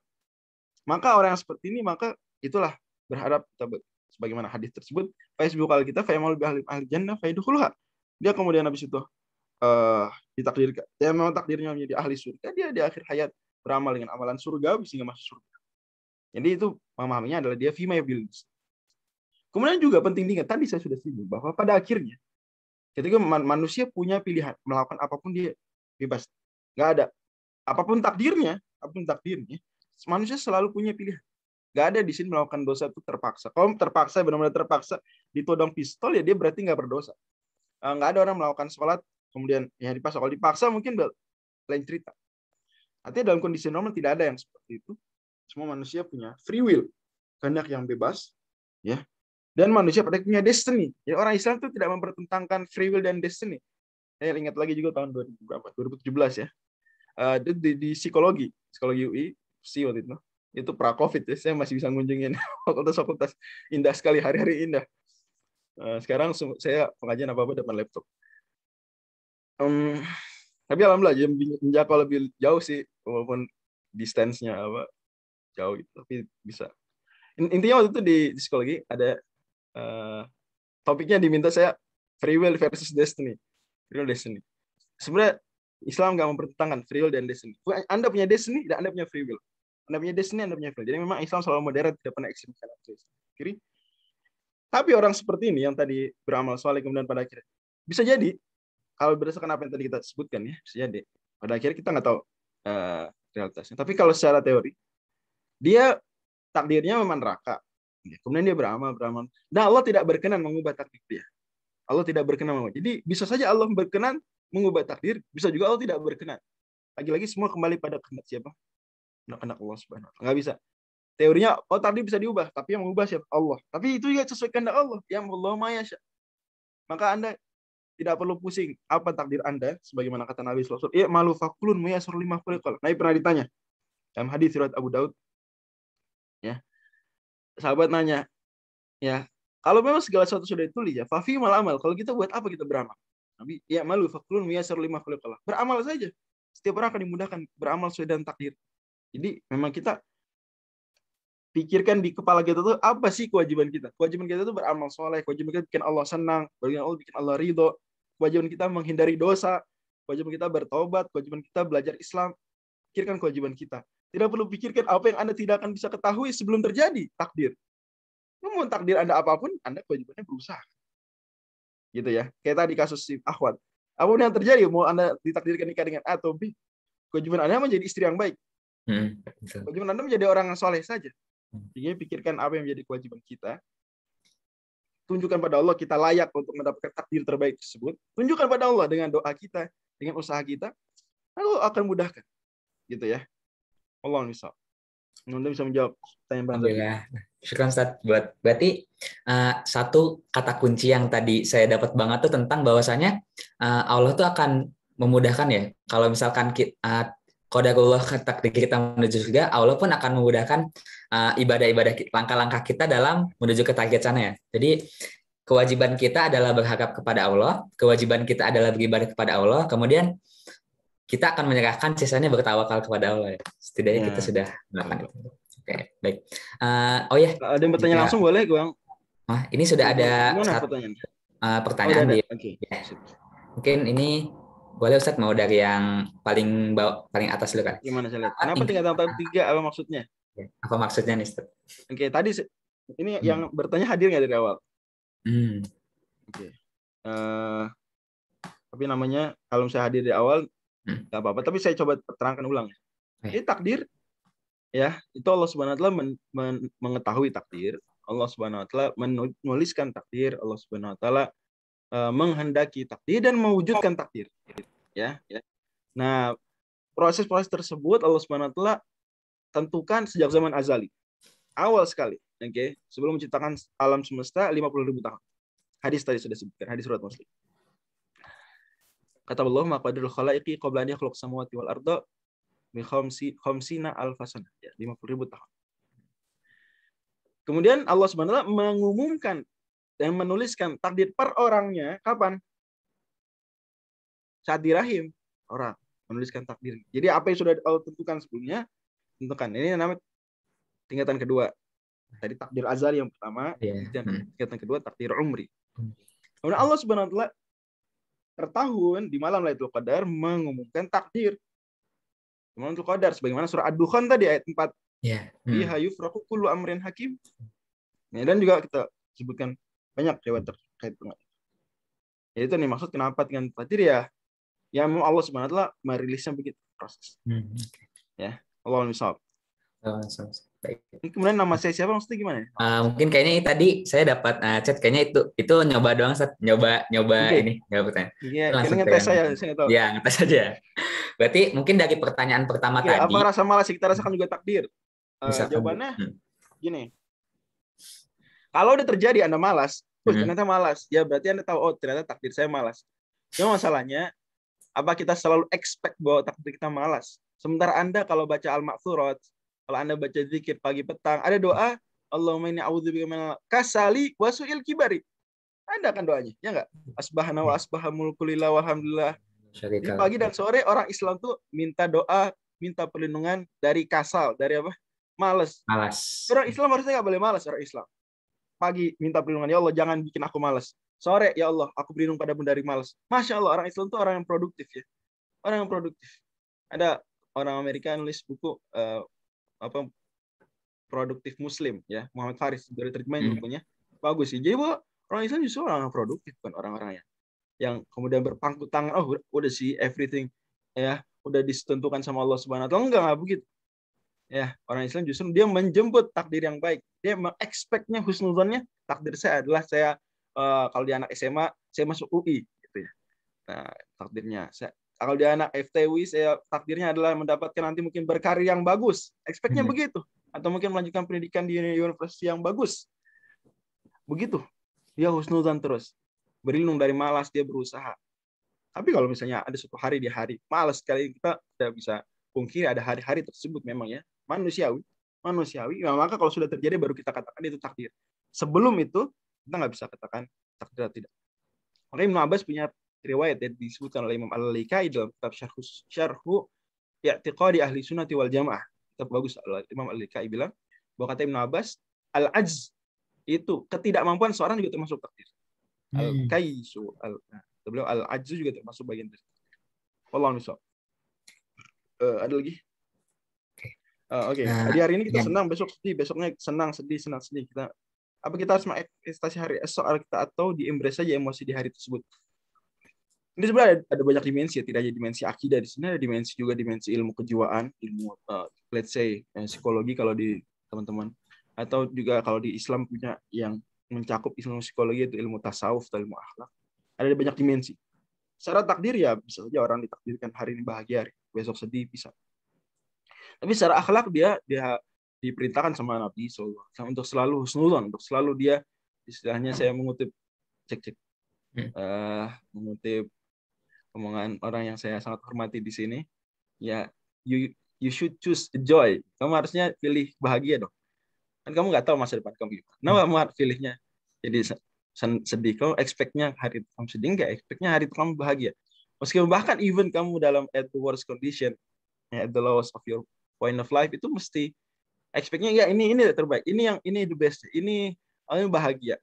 Maka orang yang seperti ini, maka itulah berharap kita sebagaimana hadis tersebut, Facebook kita fa'amal bi ahli jannah fa'idkhulha. Dia kemudian habis itu ditakdirkan, ya memang takdirnya menjadi ahli surga, dia di akhir hayat beramal dengan amalan surga sehingga masuk surga. Jadi itu memahaminya adalah dia fima yabdulin nas. Kemudian juga penting diingat, tadi saya sudah singgung bahwa pada akhirnya ketika manusia punya pilihan melakukan apapun, dia bebas, nggak ada apapun takdirnya, manusia selalu punya pilihan. Nggak ada di sini melakukan dosa itu terpaksa. Kalau terpaksa, benar-benar terpaksa ditodong pistol, ya dia berarti nggak berdosa. Nggak ada orang melakukan sholat kemudian ya dipaksa. Kalau dipaksa mungkin lain cerita. Artinya dalam kondisi normal tidak ada yang seperti itu. Semua manusia punya free will, kehendak yang bebas, ya. Dan manusia pada punya destiny. Ya, orang Islam itu tidak mempertentangkan free will dan destiny. Saya ingat lagi juga tahun 2017 ya. Di psikologi UI waktu itu pra-COVID ya, saya masih bisa ngunjungin fakultas indah sekali, hari-hari indah. Sekarang saya pengajian apa-apa depan laptop. Tapi alhamdulillah menjangkau lebih jauh sih, walaupun distance-nya jauh gitu, tapi bisa. Intinya waktu itu di psikologi ada topiknya diminta saya free will versus destiny. Free will destiny. Sebenarnya Islam nggak mempertentangkan free will dan destiny. Anda punya destiny dan Anda punya free will. Anda punya destiny, Anda punya free will. Jadi memang Islam selalu moderat, tidak pernah ekstrim kanan kiri. Tapi orang seperti ini yang tadi beramal soleh kemudian pada akhirnya bisa jadi, kalau berdasarkan apa yang tadi kita sebutkan ya, bisa jadi pada akhirnya kita nggak tahu realitasnya. Tapi kalau secara teori, dia takdirnya memang neraka. Kemudian dia beramal. Dan Allah tidak berkenan mengubah takdir dia. Allah tidak berkenan mengubah. Jadi bisa saja Allah berkenan mengubah takdir, bisa juga Allah tidak berkenan. Lagi-lagi semua kembali pada kehendak siapa? Kehendak Allah Subhanahu wa Ta'ala. Nggak bisa. teorinya takdir bisa diubah, tapi yang mengubah siapa? Allah. Tapi itu juga sesuai kehendak Allah. Ya Allah ma yasha. Maka Anda tidak perlu pusing apa takdir Anda, sebagaimana kata Nabi sallallahu alaihi wasallam, malu fakulun muyassar lima khuliqal. Nabi pernah ditanya dalam hadis riwayat Abu Daud, ya. Sahabat nanya, ya, kalau memang segala sesuatu sudah ditulis ya, fafi mal amal. Kalau kita buat apa kita beramal? Nabi, ya malu fakulun muyassar lima khuliqal. Beramal saja. Setiap orang akan dimudahkan beramal sesuai dengan takdir. Jadi memang kita pikirkan di kepala kita tuh apa sih kewajiban kita? Kewajiban kita tuh beramal soleh, kewajiban kita bikin Allah senang, bikin Allah ridho, kewajiban kita menghindari dosa, kewajiban kita bertobat, kewajiban kita belajar Islam. Pikirkan kewajiban kita. Tidak perlu pikirkan apa yang Anda tidak akan bisa ketahui sebelum terjadi takdir. Mau takdir Anda apapun, Anda kewajibannya berusaha. Gitu ya. Kayak tadi kasus si Akhwat. Apapun yang terjadi, mau Anda ditakdirkan nikah dengan A atau B, kewajiban Anda menjadi istri yang baik. Kewajiban Anda menjadi orang yang soleh saja. Jadi pikirkan apa yang menjadi kewajiban kita. Tunjukkan pada Allah kita layak untuk mendapatkan takdir terbaik tersebut. Tunjukkan pada Allah dengan doa kita, dengan usaha kita, lalu akan mudahkan. Gitu ya. Allah misal. Anda bisa menjawab pertanyaan Bang Zaki. Syukran Ustaz. Berarti satu kata kunci yang tadi saya dapat banget tuh tentang bahwasanya Allah tuh akan memudahkan ya. Kalau misalkan qadarullah takdir kita menuju surga, Allah pun akan memudahkan ibadah-ibadah langkah-langkah kita dalam menuju ke target sana ya. Jadi kewajiban kita adalah berharap kepada Allah, kewajiban kita adalah beribadah kepada Allah, kemudian kita akan menyerahkan sisanya bertawakal kepada Allah ya. Setidaknya kita sudah melakukan itu. Oke, baik. Oh ya. Ada yang bertanya langsung boleh, Bang? Ini sudah ada pertanyaan di. Okay. Ya. Mungkin ini boleh Ustadz mau dari yang paling atas dulu kan? Gimana saya lihat? Kenapa tingkatan tiga? Apa maksudnya? Apa maksudnya nih Ustadz? Oke, tadi ini yang bertanya hadir nggak dari awal? Oke. Tapi namanya kalau saya hadir dari awal nggak apa-apa. Tapi saya coba terangkan ulang. Jadi takdir, ya itu Allah Subhanahu Wa Taala mengetahui takdir. Allah Subhanahu Wa Taala menuliskan takdir. Allah Subhanahu Wa Taala menghendaki takdir dan mewujudkan takdir. Ya. Nah, proses-proses tersebut Allah Subhanahu Wa Taala tentukan sejak zaman azali. Awal sekali. Oke. Sebelum menciptakan alam semesta 50.000 tahun. Hadis tadi sudah disebutkan. Hadis surat Muslim. Kata Allah, maqadirul khalaiqi qabla an yakhluq samawati wal arda bi khamsina alfasana. Ya, 50.000 tahun. Kemudian Allah Subhanahu wa taala mengumumkan dan menuliskan takdir per orangnya kapan? Saat di rahim orang menuliskan takdir. Jadi apa yang sudah Allah tentukan sebelumnya, tentukan. Ini namanya tingkatan kedua. Tadi takdir azali yang pertama, tingkatan kedua takdir umri. Kemudian Allah Subhanahu wa taala per tahun di malam Lailatul Qadar mengumumkan takdir. Lailatul Qadar sebagaimana surah Ad-Dukhan tadi ayat 4. Fiha yufraqu kullu amrin hakim. Dan juga kita sebutkan banyak riwayat terkait dengan itu. Itu nih maksud kenapa dengan takdir ya. Ya Allah Subhanahu wa taala merilisnya begitu proses. Ya, Allah misal. Kemudian nama saya siapa maksudnya gimana? Mungkin kayaknya tadi saya dapat chat kayaknya itu nyoba doang Sat. nyoba ini nyoba pertanyaan. Iya, kayaknya ngetes saya nggak tahu. Iya, ngetes aja. Berarti mungkin dari pertanyaan pertama tadi. Apa rasa malas kita rasakan juga takdir? Jawabannya gini. Kalau udah terjadi Anda malas, ternyata malas, ya berarti Anda tahu ternyata takdir saya malas. Cuma masalahnya apa kita selalu expect bahwa takdir kita malas? Sementara Anda kalau baca Al-Ma'thurat, kalau Anda baca zikir pagi petang, ada doa, Allahumma inni a'udzubika minal kasali wa su'il kibari. Ada kan doanya, ya enggak? Asbahana wa asbaha mulkulillah walhamdulillah. Di pagi dan sore orang Islam tuh minta doa, minta perlindungan dari kasal, dari apa? Malas. Orang Islam harusnya enggak boleh malas, orang Islam. Pagi minta perlindungan, ya Allah jangan bikin aku malas. Sore, ya Allah aku berlindung padamu dari malas. Masya Allah, orang Islam tuh orang yang produktif ya. Orang yang produktif. Ada orang Amerika nulis buku produktif Muslim ya, Muhammad Faris dari terjemahan bukunya bagus sih. Jadi bahwa orang Islam justru orang yang produktif, bukan orang-orang yang kemudian berpangku tangan, udah sih everything ya udah ditentukan sama Allah Subhanahu wa taala. Enggak begitu ya. Orang Islam justru dia menjemput takdir yang baik, dia mengexpectnya husnuzonnya takdir saya adalah saya kalau dia anak SMA saya masuk UI gitu ya. Nah takdirnya kalau dia anak FTW, saya takdirnya adalah mendapatkan nanti mungkin berkarir yang bagus. Expect-nya begitu. atau mungkin melanjutkan pendidikan di universitas yang bagus. Begitu. Dia husnuzan terus. Berlindung dari malas, dia berusaha. Tapi kalau misalnya ada suatu hari di hari malas sekali, kita tidak bisa pungkiri ada hari-hari tersebut memang ya manusiawi. Ya, maka kalau sudah terjadi baru kita katakan itu takdir. Sebelum itu kita nggak bisa katakan takdir atau tidak. Maka Ibnu Abbas punya riwayat yang disebutkan oleh Imam Al-Laikai dalam kitab Syarhu I'tiqadi Ahli Sunnati wal Jamaah. Kitab bagus. Imam Al-Laikai bilang bahwa kata Ibnu Abbas, al-ajz itu ketidakmampuan seorang juga termasuk takdir. Al-kaisu, beliau al-ajzu juga termasuk bagian dari takdir. Wallahu a'lam. Ada lagi? Oke. Di hari ini kita senang, besok sedih, besoknya senang sedih. Kita harus mengekspresi hari esok kita atau di-embrace saja emosi di hari tersebut. Ini sebenarnya ada banyak dimensi ya, tidak hanya dimensi akidah, di sini ada dimensi ilmu kejiwaan, ilmu let's say psikologi kalau di teman-teman, atau juga kalau di Islam punya yang mencakup ilmu psikologi itu ilmu tasawuf atau ilmu akhlak. Ada banyak dimensi. Secara takdir ya bisa saja orang ditakdirkan hari ini bahagia, besok sedih bisa. Tapi secara akhlak dia diperintahkan sama Nabi SAW untuk selalu husnuzan, untuk selalu dia istilahnya saya mengutip mengutip omongan orang yang saya sangat hormati di sini, ya you should choose joy. Kamu harusnya pilih bahagia dong. Kan kamu nggak tahu masa depan kamu gimana. Nah, kamu harus pilihnya jadi sedih. Kamu expect-nya hari itu kamu sedih, nggak expect-nya hari itu kamu bahagia. Meskipun bahkan even kamu dalam at the worst condition, at the lowest of your point of life, itu mesti expect-nya ya ini terbaik, ini the best, ini bahagia.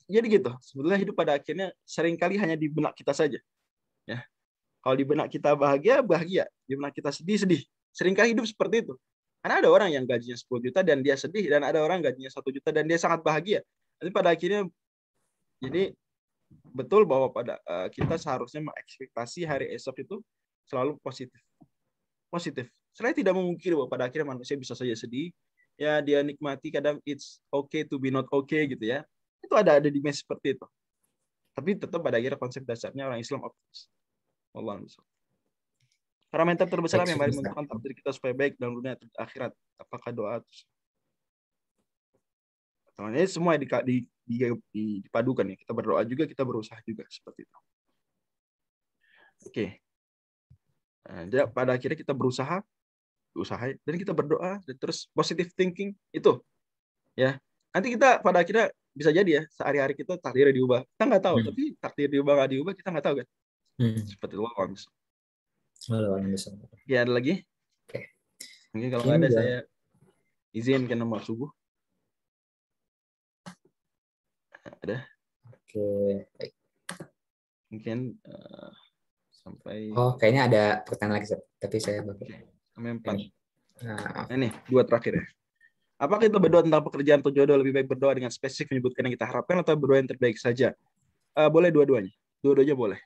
Jadi gitu. Sebetulnya hidup pada akhirnya seringkali hanya di benak kita saja. Ya. Kalau di benak kita bahagia, di benak kita sedih. Seringkali hidup seperti itu. Karena ada orang yang gajinya 10 juta dan dia sedih, dan ada orang gajinya 1 juta dan dia sangat bahagia. Tapi pada akhirnya, jadi betul bahwa kita seharusnya mengekspektasi hari esok itu selalu positif. Saya tidak memungkiri bahwa pada akhirnya manusia bisa saja sedih. Ya, dia nikmati kadang it's okay to be not okay gitu ya. Itu ada dimensi seperti itu. Tapi tetap pada akhirnya konsep dasarnya orang Islam optimis. Wallahu a'lam. Parameter terbesar yang paling menentukan takdir kita supaya baik dalam dunia dan akhirat. Apakah doa? Ini semua dipadukan ya. Kita berdoa juga, kita berusaha juga seperti itu. Oke. Nah, pada akhirnya kita berusaha dan kita berdoa dan terus positive thinking itu ya. Nanti kita pada akhirnya bisa jadi ya sehari-hari kita takdirnya diubah. Kita nggak tahu, tapi takdir diubah nggak diubah kita nggak tahu kan. Seperti itu kalau misalnya. Ya ada lagi? Oke. Mungkin kalau nggak ada saya izin ke nomor subuh. Ada? Oke. Baik. Mungkin sampai. Oh kayaknya ada pertanyaan lagi tapi saya sampai 4. Nah, ini 2 terakhir ya. Apakah kita berdoa tentang pekerjaan atau jodoh lebih baik berdoa dengan spesifik menyebutkan yang kita harapkan atau berdoa yang terbaik saja? Boleh dua-duanya. Dua-duanya boleh.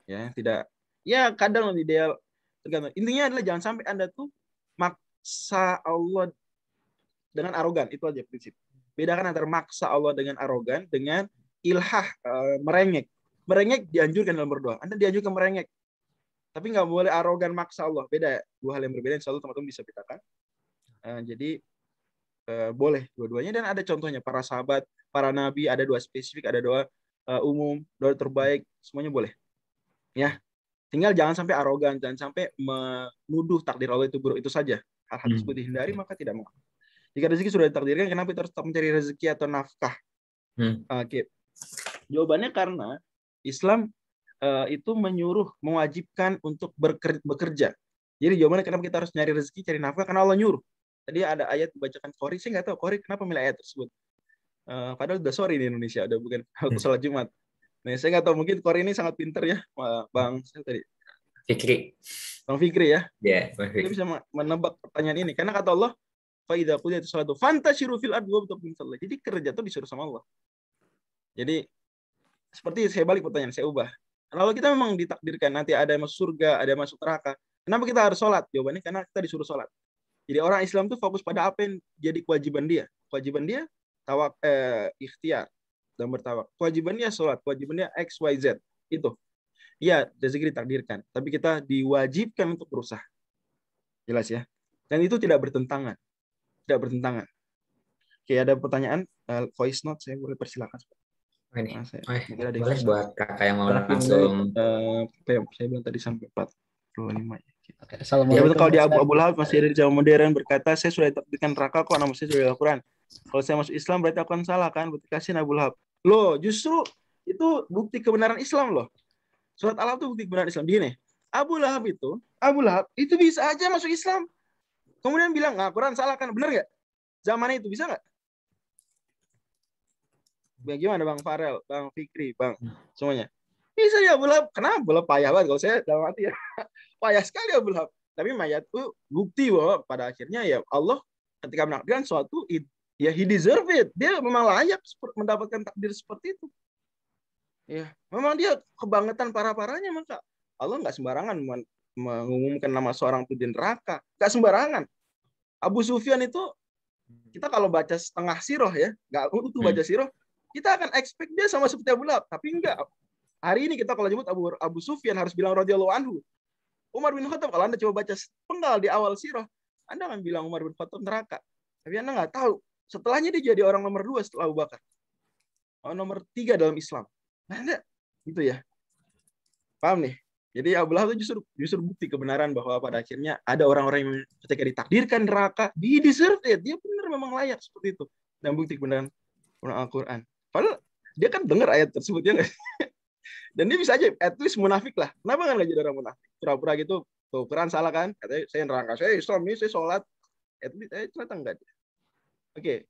Ya, tidak. Ya, kadang lebih ideal. Tergantung. Intinya adalah jangan sampai Anda tuh maksa Allah dengan arogan. Itu aja prinsip. Bedakan antara maksa Allah dengan arogan dengan ilhah, merengek. Merengek dianjurkan dalam berdoa. Anda dianjurkan merengek. Tapi nggak boleh arogan maksa Allah. Beda. 2 hal yang berbeda. Insya Allah teman-teman bisa bedakan. Jadi boleh dua-duanya dan ada contohnya para sahabat, para nabi, ada doa spesifik, ada doa umum, doa terbaik, semuanya boleh. Ya, tinggal jangan sampai arogan, jangan sampai menuduh takdir Allah itu buruk, itu saja. Hal-hal tersebut dihindari maka tidak mengapa. Jika rezeki sudah ditakdirkan, kenapa kita harus tetap mencari rezeki atau nafkah? Oke. Jawabannya karena Islam itu mewajibkan untuk bekerja. Jadi jawabannya kenapa kita harus nyari rezeki, cari nafkah, karena Allah nyuruh. Tadi ada ayat dibacakan Qori, saya nggak tahu Qori kenapa milih ayat tersebut. Padahal udah sore di Indonesia, udah bukan waktu sholat Jumat. Nah, saya nggak tahu, mungkin Qori ini sangat pinter ya, Bang Fikri ya. Yeah, dia bisa menebak pertanyaan ini. Karena kata Allah, "Fa'idza qudiyatis sholatu fantashiru fil ardi wabtaghu min fadlillah." Jadi kerja itu disuruh sama Allah. Jadi seperti saya balik pertanyaan, saya ubah. Kalau kita memang ditakdirkan nanti ada yang masuk surga, ada yang masuk neraka, kenapa kita harus sholat? Jawabannya karena kita disuruh sholat. Jadi orang Islam tuh fokus pada apa yang jadi kewajiban dia. Kewajiban dia ikhtiar dan bertawak. Kewajiban dia sholat, kewajiban dia X, Y, Z. Itu. Iya, rezeki ditakdirkan. Tapi kita diwajibkan untuk berusaha. Jelas ya? Dan itu tidak bertentangan. tidak bertentangan. Oke, ada pertanyaan voice note, saya boleh persilakan. Ini. Nah, mungkin ada yang Boleh susah. buat kakak yang mau Terakhir langsung. saya bilang tadi sampai 45 ya. Oke, Ya Assalamualaikum betul, kalau di Ustaz. Abu Lahab masih ada di zaman modern berkata, saya sudah ditakdirkan neraka kok, nama saya sudah Al-Quran. Kalau saya masuk Islam berarti aku akan salah kan? Berarti kasihin Abu Lahab. Loh, justru itu bukti kebenaran Islam loh. Surat Al-Lahab itu bukti kebenaran Islam. Begini, Abu Lahab itu bisa aja masuk Islam. Kemudian bilang, Quran salah kan? Benar nggak? Zamannya itu bisa nggak? Bagaimana Bang Farel, Bang Fikri, Bang semuanya? Bisa ya Abu Lahab. Kenapa? Abu Lahab payah banget. Kalau saya dalam hati ya, payah sekali Abu Lahab. Tapi mayat itu bukti bahwa pada akhirnya ya Allah ketika menakdirkan suatu, ya he deserve it. Dia memang layak mendapatkan takdir seperti itu. Ya, memang dia kebangetan parah-parahnya, maka Allah nggak sembarangan mengumumkan nama seorang itu di neraka. Nggak sembarangan. Abu Sufyan itu, kita kalau baca setengah sirah ya, nggak utuh baca sirah, kita akan expect dia sama seperti Abu Lahab. Tapi enggak. Hari ini kita kalau nyebut Abu Sufyan harus bilang radhiyallahu anhu. Umar bin Khattab, kalau Anda coba baca penggal di awal sirah, Anda akan bilang Umar bin Khattab neraka. Tapi Anda nggak tahu. Setelahnya dia jadi orang nomor 2 setelah Abu Bakar. Nomor 3 dalam Islam. Nah, Anda, gitu ya. Paham nih? Jadi Abu Lahab itu justru bukti kebenaran bahwa pada akhirnya ada orang-orang yang ketika ditakdirkan neraka, dia deserve it. Dia benar memang layak seperti itu. Dan bukti kebenaran Al-Quran. Padahal dia kan dengar ayat tersebut ya nggak? Dan dia bisa aja at least munafik lah. Kenapa kan nggak jadi orang munafik? Pura-pura gitu, tuh Quran salah kan? Katanya saya neraka, saya Islam ini, saya sholat. At least ternyata enggak. Oke,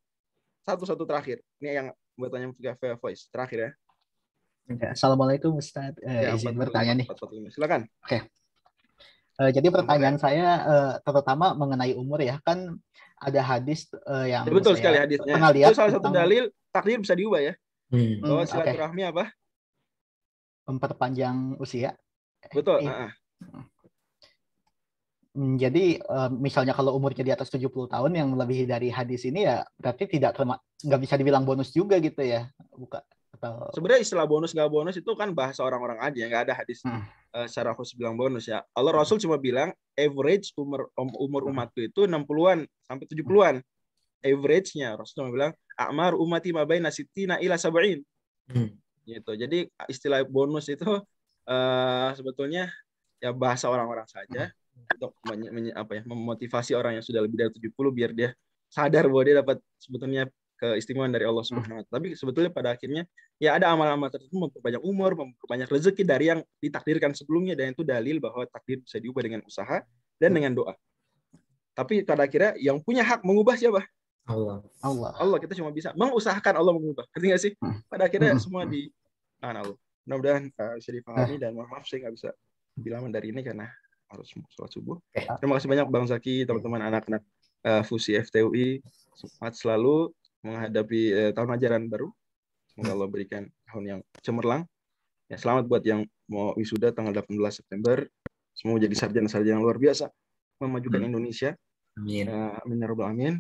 satu terakhir. Ini yang buat tanya via voice terakhir ya. Assalamualaikum Ustaz. Izin bertanya nih. Silakan. Oke. Jadi pertanyaan saya terutama mengenai umur ya, kan ada hadis yang ya, betul saya sekali hadisnya. pernah lihat itu salah satu dalil takdir bisa diubah ya. Bahwa silaturahmi apa? Memperpanjang usia. Betul. Jadi misalnya kalau umurnya di atas 70 tahun yang melebihi dari hadis ini ya berarti nggak bisa dibilang bonus juga gitu ya. Sebenarnya istilah bonus nggak bonus itu kan bahasa orang-orang aja, nggak ada hadis secara khusus bilang bonus ya. Allah Rasul cuma bilang average umur umatku itu 60-an sampai 70-an. Average-nya Rasul cuma bilang a'mar ummati ma baina sittina ila sab'in. Gitu. Jadi istilah bonus itu sebetulnya ya bahasa orang-orang saja untuk memotivasi orang yang sudah lebih dari 70 biar dia sadar bahwa dia dapat sebetulnya keistimewaan dari Allah Subhanahu wa taala. Tapi sebetulnya pada akhirnya ya ada amal-amal tertentu memperbanyak umur, memperbanyak rezeki dari yang ditakdirkan sebelumnya, dan itu dalil bahwa takdir bisa diubah dengan usaha dan dengan doa. Tapi pada akhirnya yang punya hak mengubah siapa? Allah. Kita cuma bisa mengusahakan Allah mengubah. Ngerti nggak sih? Pada akhirnya semua di tangan Allah. Mudah-mudahan bisa dipahami, dan mohon maaf saya nggak bisa bilang dari ini karena harus sholat subuh. Terima kasih banyak Bang Zaki, teman-teman anak-anak Fusi FTUI, semangat selalu menghadapi tahun ajaran baru. Semoga Allah berikan tahun yang cemerlang. Ya, selamat buat yang mau wisuda tanggal 18 September. Semoga jadi sarjana-sarjana yang luar biasa, memajukan Indonesia. Amin. Amin ya rabbal alamin.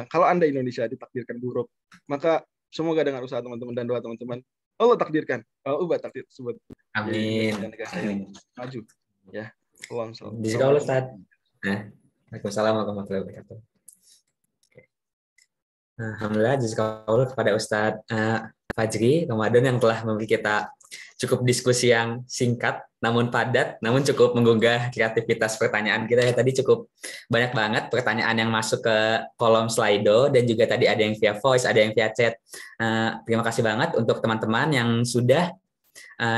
Kalau Anda Indonesia ditakdirkan buruk, maka semoga dengan usaha teman-teman dan doa teman-teman, Allah takdirkan, ubah takdir tersebut. Amin. Dan negara ini maju. Ya. Jazakallahu Ustaz. Waalaikumsalam warahmatullahi wabarakatuh. Alhamdulillah, jazakallahu kepada Ustadz Fajri Ramadan yang telah memberi kita cukup diskusi yang singkat namun padat, namun cukup menggugah kreativitas pertanyaan kita ya. Tadi cukup banyak banget pertanyaan yang masuk ke kolom Slido, dan juga tadi ada yang via voice, ada yang via chat. Terima kasih banget untuk teman-teman yang sudah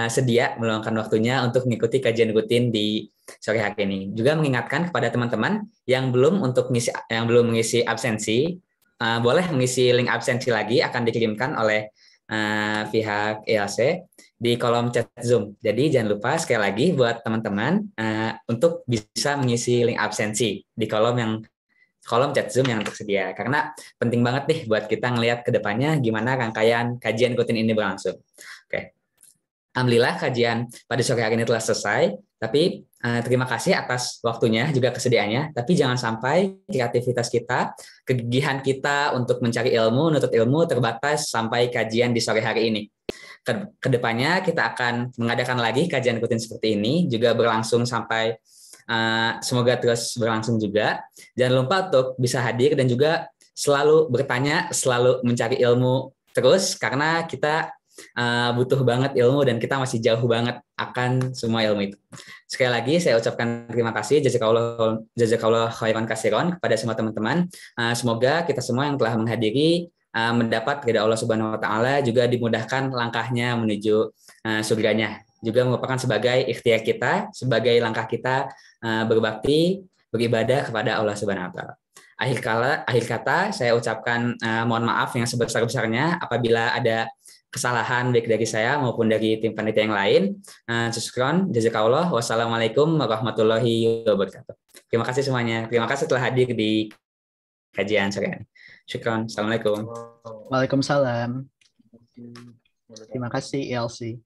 sedia meluangkan waktunya untuk mengikuti kajian rutin di sore hari ini. Juga mengingatkan kepada teman-teman yang belum mengisi absensi, boleh mengisi link absensi lagi, akan dikirimkan oleh pihak ILC di kolom chat Zoom. Jadi jangan lupa sekali lagi buat teman-teman untuk bisa mengisi link absensi di kolom chat Zoom yang tersedia, karena penting banget nih buat kita ngelihat ke depannya gimana rangkaian kajian rutin ini berlangsung. Oke. Alhamdulillah kajian pada sore hari ini telah selesai, tapi terima kasih atas waktunya juga kesediaannya. Tapi jangan sampai kreativitas kita, kegigihan kita untuk mencari ilmu, menuntut ilmu terbatas sampai kajian di sore hari ini. Kedepannya kita akan mengadakan lagi kajian rutin seperti ini, juga berlangsung sampai Semoga terus berlangsung juga. Jangan lupa untuk bisa hadir dan juga selalu bertanya, selalu mencari ilmu terus, karena kita butuh banget ilmu dan kita masih jauh banget akan semua ilmu itu. Sekali lagi saya ucapkan terima kasih jazakallah khairan kasiron kepada semua teman-teman. Semoga kita semua yang telah menghadiri mendapat ridha Allah Subhanahu wa taala, juga dimudahkan langkahnya menuju surganya. Juga merupakan sebagai ikhtiar kita, sebagai langkah kita berbakti, beribadah kepada Allah Subhanahu wa taala. Akhir kata saya ucapkan mohon maaf yang sebesar-besarnya apabila ada kesalahan baik dari saya maupun dari tim panitia yang lain. Syukron, jazakallah. Wassalamualaikum warahmatullahi wabarakatuh. Terima kasih semuanya. Terima kasih telah hadir di kajian sore ini. Syukron. Assalamualaikum. Waalaikumsalam. Terima kasih, Elsie.